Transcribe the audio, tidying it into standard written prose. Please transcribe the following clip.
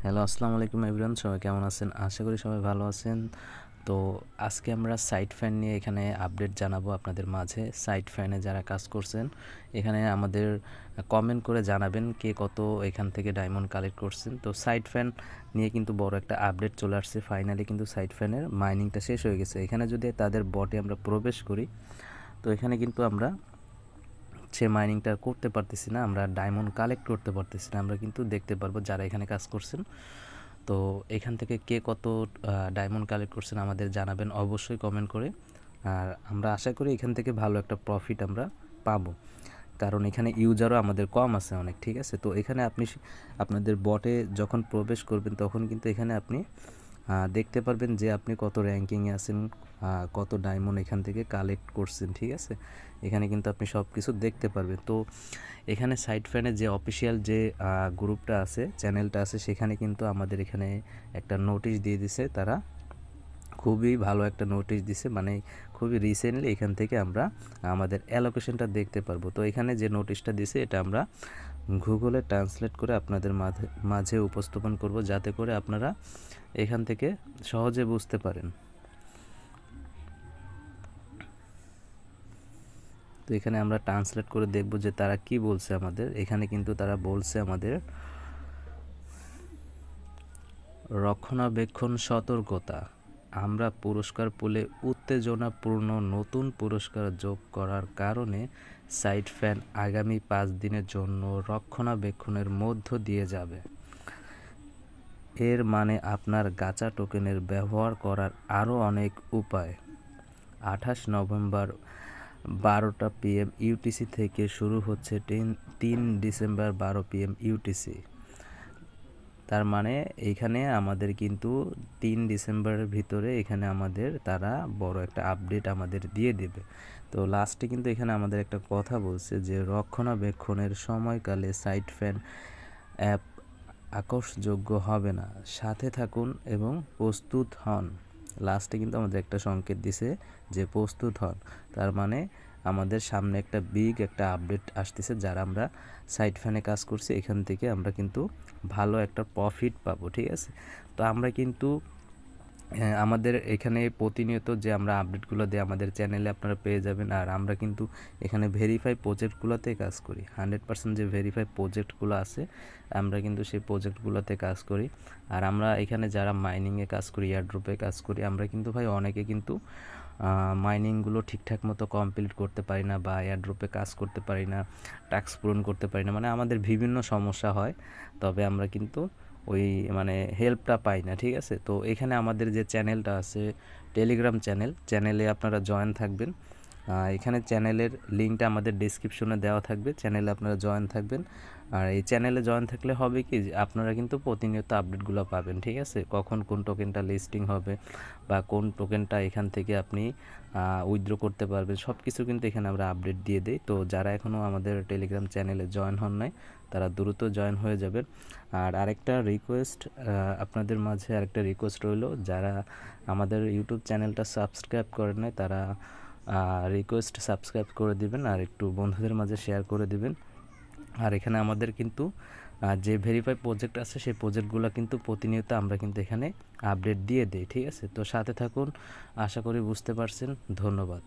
Hello, আসসালামু আলাইকুম everyone. সবাই কেমন আছেন? আশা করি সবাই ভালো আছেন। তো আজকে আমরা সাইড ফ্যান নিয়ে এখানে আপডেট জানাবো আপনাদের মাঝে। সাইড ফ্যানে যারা কাজ করছেন, এখানে আমাদের কমেন্ট করে জানাবেন কে কত এখান থেকে ডায়মন্ড কালেক্ট করছেন। তো সাইড ফ্যান নিয়ে কিন্তু বড় একটা আপডেট চলে আসছে। ফাইনালি কিন্তু সাইড ফ্যানের মাইনিংটা শেষ হয়ে গেছে। এখানে যদি তাদের বটে আমরা প্রবেশ করি, তো এখানে কিন্তু আমরা সে মাইনিংটা করতে পারতেছি না, আমরা ডায়মন্ড কালেক্ট করতে পারতেছি না। আমরা কিন্তু দেখতে পারবো যারা এখানে কাজ করছেন। তো এখান থেকে কে কত ডায়মন্ড কালেক্ট করছেন আমাদের জানাবেন অবশ্যই কমেন্ট করে। আর আমরা আশা করি এখান থেকে ভালো একটা প্রফিট আমরা পাবো, কারণ এখানে ইউজারও আমাদের কম আছে অনেক। ঠিক আছে, তো এখানে আপনি আপনাদের বটে যখন প্রবেশ করবেন তখন কিন্তু এখানে আপনি দেখতে পারবেন যে আপনি কত র্যাঙ্কিংয়ে আছেন, কত ডায়মন্ড এখান থেকে কালেক্ট করছেন। ঠিক আছে, এখানে কিন্তু আপনি সব কিছু দেখতে পারবেন। তো এখানে সাইড ফ্যানের যে অফিসিয়াল যে গ্রুপটা আছে, চ্যানেলটা আছে, সেখানে কিন্তু আমাদের এখানে একটা নোটিশ দিয়ে দিছে তারা। খুবই ভালো একটা নোটিশ দিছে, মানে খুবই রিসেন্টলি এখান থেকে আমরা আমাদের অ্যালোকেশনটা দেখতে পারবো। তো এখানে যে নোটিশটা দিছে এটা আমরা গুগলে ট্রান্সলেট করে আপনাদের মাঝে উপস্থাপন করব, যাতে করে আপনারা এখান থেকে সহজে বুঝতে পারেন। তো এখানে আমরা ট্রান্সলেট করে দেখব যে তারা কি বলছে আমাদের। এখানে কিন্তু তারা বলছে আমাদের রক্ষণাবেক্ষণ সতর্কতা, আমরা পুরস্কার পুলে উত্তেজনাপূর্ণ নতুন পুরস্কার যোগ করার কারণে সাইড ফ্যান আগামী 5 দিনের জন্য রক্ষণাবেক্ষণের মধ্য দিয়ে যাবে। এর মানে আপনার গাচা টোকেনের ব্যবহার করার আরও অনেক উপায়। 28 নভেম্বর 12টা PM ইউটিসি থেকে শুরু হচ্ছে 3 ডিসেম্বর 12 PM ইউটিসি। তার মানে এইখানে আমাদের কিন্তু 3 ডিসেম্বরের ভিতরে এখানে আমাদের তারা বড় একটা আপডেট আমাদের দিয়ে দেবে। তো লাস্টে কিন্তু এখানে আমাদের একটা কথা বলছে যে রক্ষণাবেক্ষণের সময়কালে সাইড ফ্যান অ্যাপ আকর্ষযোগ্য হবে না, সাথে থাকুন এবং প্রস্তুত হন। লাস্টে কিন্তু আমাদের একটা সংকেত দিছে যে প্রস্তুত হন। তার মানে আমাদের সামনে একটা বিগ একটা আপডেট আসতেছে। যারা আমরা সাইড ফ্যানে কাজ করছি এখান থেকে আমরা কিন্তু ভালো একটা প্রফিট পাবো। ঠিক আছে, তো আমরা কিন্তু আমাদের এখানে প্রতিনিয়ত যে আমরা আপডেটগুলো দিই আমাদের চ্যানেলে আপনারা পেয়ে যাবেন। আর আমরা কিন্তু এখানে ভেরিফাই প্রজেক্টগুলোতে কাজ করি। 100% যে ভেরিফাই প্রজেক্টগুলো আছে আমরা কিন্তু সেই প্রজেক্টগুলোতে কাজ করি। আর আমরা এখানে যারা মাইনিংয়ে কাজ করি, এয়ারড্রপে কাজ করি, আমরা কিন্তু ভাই অনেকে কিন্তু মাইনিংগুলো ঠিকঠাক মতো কমপ্লিট করতে পারি না, বা এয়ারড্রপে কাজ করতে পারি না, টাস্ক পূরণ করতে পারি না, মানে আমাদের বিভিন্ন সমস্যা হয়। তবে আমরা কিন্তু ওই মানে হেল্পটা পাই না। ঠিক আছে, তো এখানে আমাদের যে চ্যানেলটা আছে টেলিগ্রাম চ্যানেলে আপনারা জয়েন থাকবেন। এখানে চ্যানেলের লিঙ্কটা আমাদের ডেসক্রিপশনে দেওয়া থাকবে, চ্যানেলে আপনারা জয়েন থাকবেন। আর এই চ্যানেলে জয়েন থাকলে হবে কি, আপনারা কিন্তু প্রতিনিয়ত আপডেটগুলো পাবেন। ঠিক আছে, কখন কোন টোকেনটা লিস্টিং হবে বা কোন টোকেনটা এখান থেকে আপনি উইথড্র করতে পারবেন, সব কিছু কিন্তু এখানে আমরা আপডেট দিয়ে দিই। তো যারা এখনও আমাদের টেলিগ্রাম চ্যানেলে জয়েন হন নাই তারা দ্রুত জয়েন হয়ে যাবেন। আর আরেকটা রিকোয়েস্ট, আপনাদের মাঝে আরেকটা রিকোয়েস্ট রইল, যারা আমাদের ইউটিউব চ্যানেলটা সাবস্ক্রাইব করেন নাই তারা রিকোয়েস্ট সাবস্ক্রাইব করে দিবেন আর একটু বন্ধুদের মাঝে শেয়ার করে দিবেন। আর এখানে আমাদের কিন্তু যে ভেরিফাই প্রজেক্ট আছে সেই প্রজেক্টগুলো কিন্তু প্রতিনিয়ত আমরা কিন্তু এখানে আপডেট দিয়ে দিই। ঠিক আছে, তো সাথে থাকুন, আশা করি বুঝতে পারছেন। ধন্যবাদ।